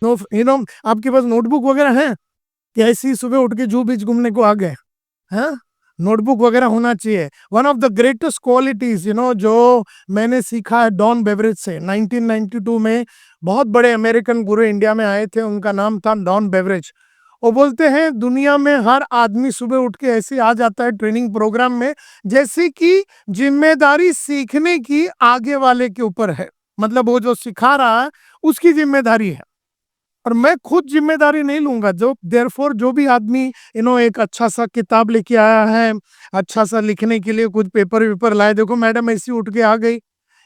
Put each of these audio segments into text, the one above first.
No आपके पास notebook वगैरह है कि ऐसे ही सुबह उठ के जू बीच घूमने को आ गए? हैं? नोटबुक वगैरह होना चाहिए। One of the greatest qualities जो मैंने सीखा है डॉन बेवरेज से, 1992 में बहुत बड़े अमेरिकन गुरु इंडिया में आए थे, उनका नाम था डॉन बेवरेज। वो बोलते हैं दुनिया में हर आदमी सुबह उठ के ऐसे आ जाता है ट्रेनिंग प्रोग्राम में जैसे कि जिम्मेदारी सीखने की आगे वाले के ऊपर है, मतलब वो जो सिखा रहा है उसकी जिम्मेदारी है और मैं खुद जिम्मेदारी नहीं लूंगा। जो देयरफॉर जो भी आदमी एक अच्छा सा किताब लेके आया है, अच्छा सा लिखने के लिए कुछ पेपर वेपर लाए, देखो मैडम ऐसी उठ के आ गई,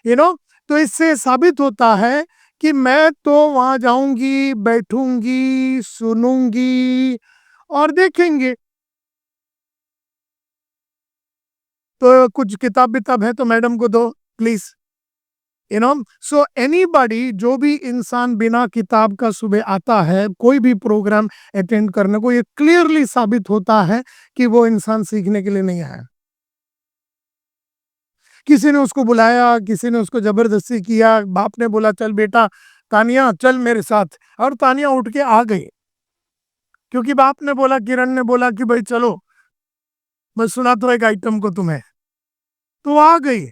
यू नो तो इससे साबित होता है कि मैं तो वहां जाऊंगी, बैठूंगी, सुनूंगी और देखेंगे। तो कुछ किताब विताब है तो मैडम को दो प्लीज। सो एनीबॉडी, जो भी इंसान बिना किताब का सुबह आता है कोई भी प्रोग्राम अटेंड करने को, ये क्लियरली साबित होता है कि वो इंसान सीखने के लिए नहीं आया। किसी ने उसको बुलाया, किसी ने उसको जबरदस्ती किया, बाप ने बोला चल बेटा तानिया चल मेरे साथ, और तानिया उठ के आ गई क्योंकि बाप ने बोला, किरण ने बोला कि भाई चलो मैं सुना तो एक आइटम को तुम्हें, तो आ गई।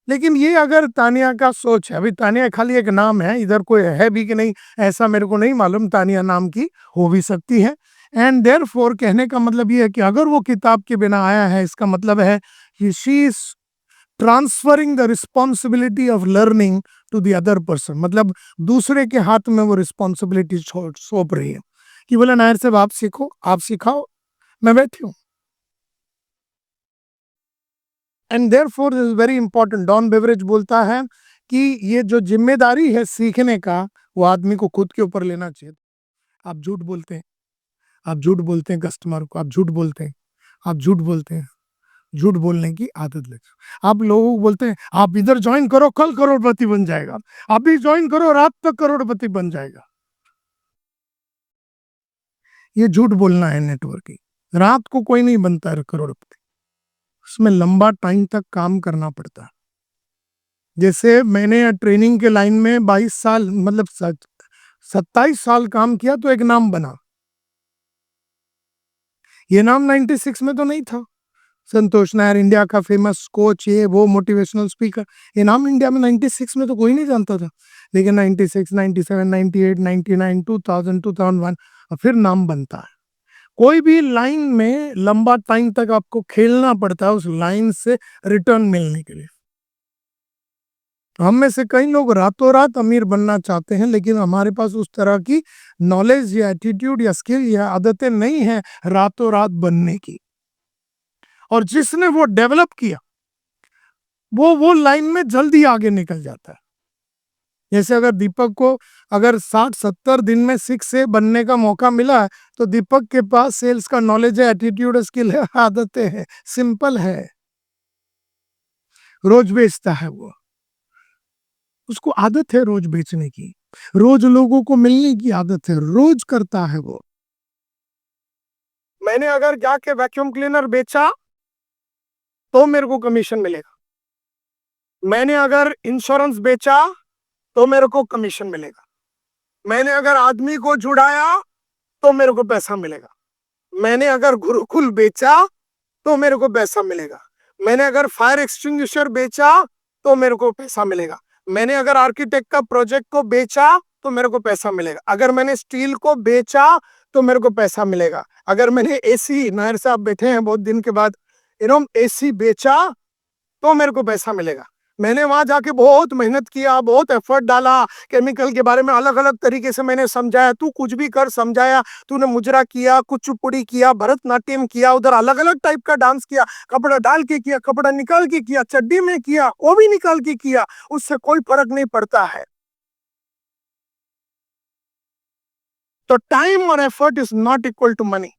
लेकिन ये अगर तानिया का सोच है, अभी तानिया खाली एक नाम है, इधर कोई है भी कि नहीं ऐसा मेरे को नहीं मालूम, तानिया नाम की हो भी सकती है। एंड देयरफॉर कहने का मतलब ये है कि अगर वो किताब के बिना आया है, इसका मतलब है कि she is transferring the responsibility of learning to the other person, मतलब दूसरे के हाथ में वो रिस्पॉन्सिबिलिटी सौंप रही है कि बोले नायर साहब आप सीखो, आप सिखाओ, मैं बैठी हूँ। And therefore is very important, Don Beveridge बोलता है कि ये जो जिम्मेदारी है सीखने का वो आदमी को खुद के ऊपर लेना चाहिए। आप झूठ बोलते हैं, आप झूठ बोलते हैं कस्टमर को, आप झूठ बोलते हैं, आप झूठ बोलते हैं, झूठ बोलने की आदत लगे। आप लोगों को बोलते हैं आप इधर ज्वाइन करो कल करोड़पति बन जाएगा, अभी ज्वाइन करो रात तक करोड़पति बन जाएगा। ये झूठ बोलना है नेटवर्किंग। रात को कोई नहीं बनता है करोड़पति, उसमें लंबा टाइम तक काम करना पड़ता है। जैसे मैंने ट्रेनिंग के लाइन में 22 साल, मतलब 27 साल काम किया तो एक नाम बना। ये नाम 96 में तो नहीं था। संतोष नायर इंडिया का फेमस कोच, ये वो मोटिवेशनल स्पीकर, ये नाम इंडिया में 96 में तो कोई नहीं जानता था। लेकिन 96, 97, 98, 99, 2000, 2001 और फिर नाम बनता है। कोई भी लाइन में लंबा टाइम तक आपको खेलना पड़ता है उस लाइन से रिटर्न मिलने के लिए। हम में से कई लोग रातों रात अमीर बनना चाहते हैं, लेकिन हमारे पास उस तरह की नॉलेज या एटीट्यूड या स्किल या आदतें नहीं है रातों रात बनने की। और जिसने वो डेवलप किया वो लाइन में जल्दी आगे निकल जाता है। जैसे अगर दीपक को अगर 60-70 दिन में 6 बनने का मौका मिला है तो दीपक के पास सेल्स का नॉलेज है, एटीट्यूड, स्किल है, आदतें हैं, सिंपल है। रोज बेचता है वो, उसको आदत है रोज बेचने की, रोज लोगों को मिलने की आदत है, रोज करता है वो। मैंने अगर जाके वैक्यूम क्लीनर बेचा तो मेरे को कमीशन मिलेगा, मैंने अगर इंश्योरेंस बेचा तो मेरे को कमीशन मिलेगा, मैंने अगर आदमी को जुड़ाया तो मेरे को पैसा मिलेगा, मैंने अगर गुरुकुल बेचा तो मेरे को पैसा मिलेगा, मैंने अगर फायर एक्सटिंग्विशर बेचा तो मेरे को पैसा मिलेगा, मैंने अगर आर्किटेक्ट का प्रोजेक्ट को बेचा तो मेरे को पैसा मिलेगा, अगर मैंने स्टील को बेचा तो मेरे को पैसा मिलेगा, अगर मैंने एसी, नायर साहब बैठे हैं बहुत दिन के बाद, एसी बेचा तो मेरे को पैसा मिलेगा। मैंने वहां जाके बहुत मेहनत किया, बहुत एफर्ट डाला, केमिकल के बारे में अलग अलग तरीके से मैंने समझाया, तू कुछ भी कर समझाया, तूने मुजरा किया, कुचिपुड़ी किया, भरतनाट्यम किया, उधर अलग अलग टाइप का डांस किया, कपड़ा डाल के किया, कपड़ा निकाल के किया, चड्डी में किया, वो भी निकाल के किया, उससे कोई फर्क नहीं पड़ता है। तो टाइम और effort is not equal to money.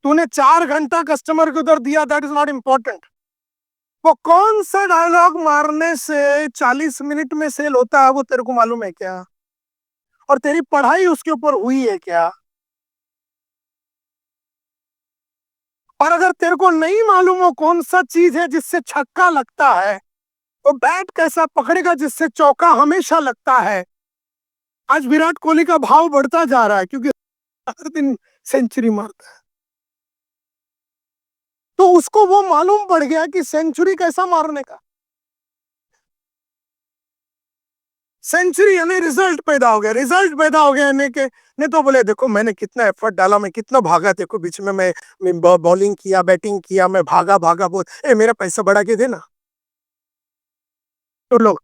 तूने 4 घंटा कस्टमर को उधर दिया, दैट इज नॉट इंपॉर्टेंट। वो कौन सा डायलॉग मारने से 40 मिनट में सेल होता है वो तेरे को मालूम है क्या? और तेरी पढ़ाई उसके ऊपर हुई है क्या? और अगर तेरे को नहीं मालूम हो कौन सा चीज है जिससे छक्का लगता है, वो बैट कैसा पकड़ेगा जिससे चौका हमेशा लगता है। आज विराट कोहली का भाव बढ़ता जा रहा है क्योंकि हर दिन सेंचुरी मारता है, तो उसको वो मालूम पड़ गया कि सेंचुरी कैसा मारने का। सेंचुरी यानी रिजल्ट पैदा हो गया, रिजल्ट पैदा हो गया यानी कि नहीं तो बोले देखो मैंने कितना एफर्ट डाला, मैं कितना भागा, देखो बीच में मैं बॉलिंग किया, बैटिंग किया, मैं भागा भागा बहुत, मेरा पैसा बढ़ा के देना। तो लोग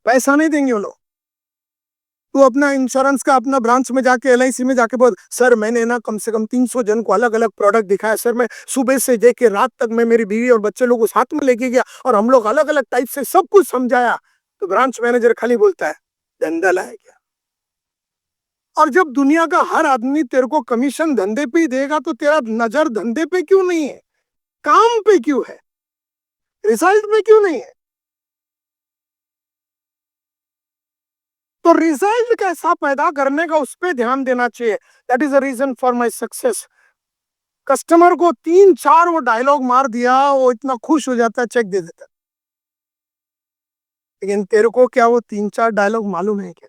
पैसा नहीं देंगे वो लोग। तू अपना इंश्योरेंस का अपना ब्रांच में जाके एलआईसी में जाके बोल, सर मैंने ना कम से कम 300 जन को अलग अलग प्रोडक्ट दिखाया सर, मैं सुबह से लेके रात तक मैं मेरी बीवी और बच्चे लोग को साथ में लेके गया और हम लोग अलग अलग टाइप से सब कुछ समझाया। तो ब्रांच मैनेजर खाली बोलता है धंधा है क्या। और जब दुनिया का हर आदमी तेरे को कमीशन धंधे पे ही देगा तो तेरा नजर धंधे पे क्यों नहीं है, काम पे क्यों है, रिजल्ट में क्यों नहीं है। तो रिजल्ट कैसा पैदा करने का उस पर ध्यान देना चाहिए। That is the reason for my success. Customer को 3-4 वो डायलॉग मार दिया, वो इतना खुश हो जाता है, चेक दे देता है। लेकिन तेरे को क्या वो 3-4 डायलॉग मालूम है क्या?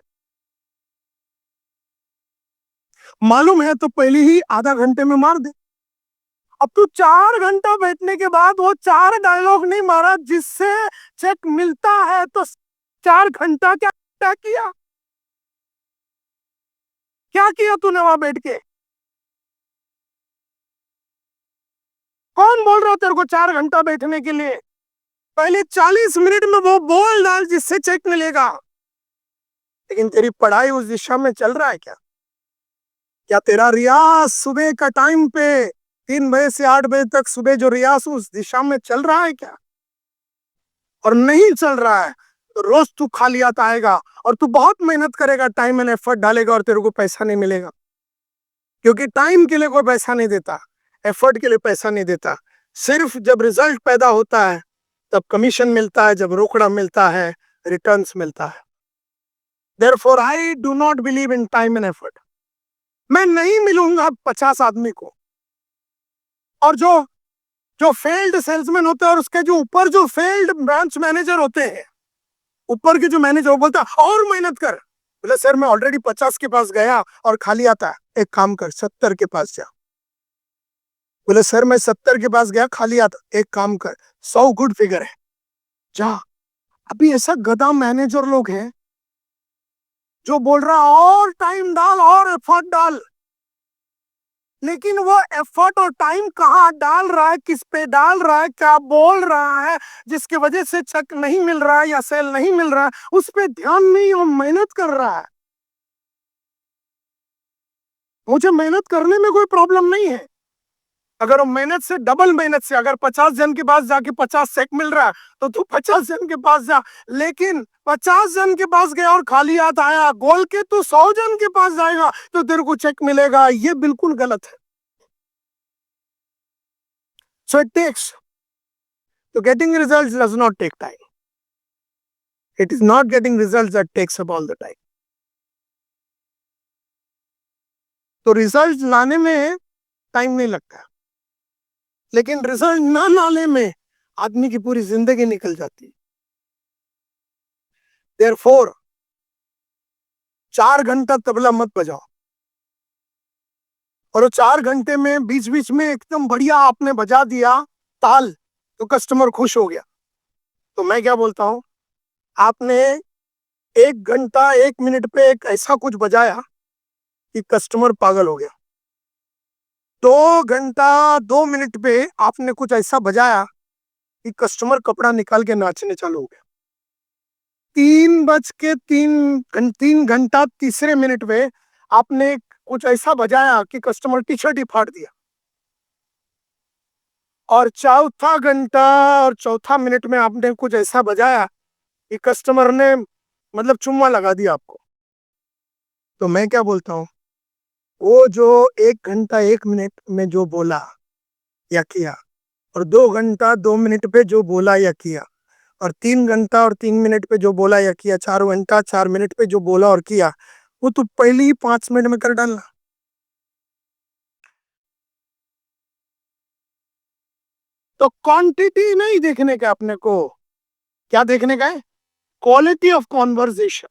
मालूम है तो पहले ही आधा घंटे में मार दे। अब तू 4 घंटा बैठने के बाद वो 4 डायलॉग नहीं मारा जिससे चेक मिलता है, तो 4 घंटा क्या क्या किया, क्या किया तूने वहां बैठ के? कौन बोल रहा है तेरे को 4 घंटा बैठने के लिए? पहले 40 मिनट में वो बोल डाल जिससे चेक मिलेगा। लेकिन तेरी पढ़ाई उस दिशा में चल रहा है क्या? क्या तेरा रियाज सुबह का टाइम पे 3 बजे से 8 बजे तक सुबह जो रियाज उस दिशा में चल रहा है क्या? और नहीं चल रहा है तो रोज तू खालियात आएगा और तू बहुत मेहनत करेगा, टाइम एंड एफर्ट डालेगा और तेरे को पैसा नहीं मिलेगा। क्योंकि टाइम के लिए कोई पैसा नहीं देता, एफर्ट के लिए पैसा नहीं देता। सिर्फ जब रिजल्ट पैदा होता है तब कमीशन मिलता है, जब रोकड़ा मिलता है, रिटर्न्स मिलता है। Therefore, I do not believe in time and effort. मैं नहीं मिलूंगा 50 आदमी को। और जो जो फेल्ड सेल्समैन होते हैं और उसके जो ऊपर जो फेल्ड ब्रांच मैनेजर होते हैं, ऊपर के जो मैनेजर, वो बोलता है और मेहनत कर। बोले सर मैं ऑलरेडी 50 के पास गया और खाली आता है, एक काम कर 70 के पास जा। बोले सर मैं 70 के पास गया खाली आता, एक काम कर 100 गुड फिगर है, जा। अभी ऐसा गधा मैनेजर लोग हैं जो बोल रहा और टाइम डाल और एफर्ट डाल, लेकिन वो एफर्ट और टाइम कहाँ डाल रहा है, किस पे डाल रहा है, क्या बोल रहा है जिसकी वजह से चेक नहीं मिल रहा है या सेल नहीं मिल रहा है, उस पे ध्यान नहीं, वो मेहनत कर रहा है। मुझे मेहनत करने में कोई प्रॉब्लम नहीं है। अगर वो मेहनत से डबल मेहनत से, अगर 50 जन के पास जाके 50 चेक मिल रहा है तो तू 50 जन के पास जा। लेकिन 50 जन के पास गया और खाली हाथ आया बोल के तू 100 जन के पास जाएगा तो तेरे को चेक मिलेगा, ये बिल्कुल गलत है। So it takes, so getting results does not take time. It is not getting results that takes up all the time. तो रिजल्ट लाने में टाइम नहीं लगता, लेकिन रिजल्ट ना लाने में आदमी की पूरी जिंदगी निकल जाती है। Therefore, 4 घंटा तबला मत बजाओ और वो 4 घंटे में बीच बीच में एकदम बढ़िया आपने बजा दिया ताल तो कस्टमर खुश हो गया। तो मैं क्या बोलता हूं, आपने 1 घंटा 1 मिनट पे एक ऐसा कुछ बजाया कि कस्टमर पागल हो गया। 2 घंटा 2 मिनट पे आपने कुछ ऐसा बजाया कि कस्टमर कपड़ा निकाल के नाचने चालू हो गया। 3 घंटा तीसरे मिनट पे आपने कुछ ऐसा बजाया कि कस्टमर टी शर्ट ही फाड़ दिया। और चौथा घंटा और चौथा मिनट में आपने कुछ ऐसा बजाया कि कस्टमर ने मतलब चुम्मा लगा दिया आपको। तो मैं क्या बोलता हूँ, वो जो 1 घंटा 1 मिनट में जो बोला या किया, और 2 घंटा 2 मिनट पे जो बोला या किया, और 3 घंटा और 3 मिनट पे जो बोला या किया, 4 घंटा 4 मिनट पे जो बोला और किया, वो तो पहले ही 5 मिनट में कर डालना। तो क्वांटिटी नहीं देखने का अपने को, क्या देखने का है? Quality of conversation.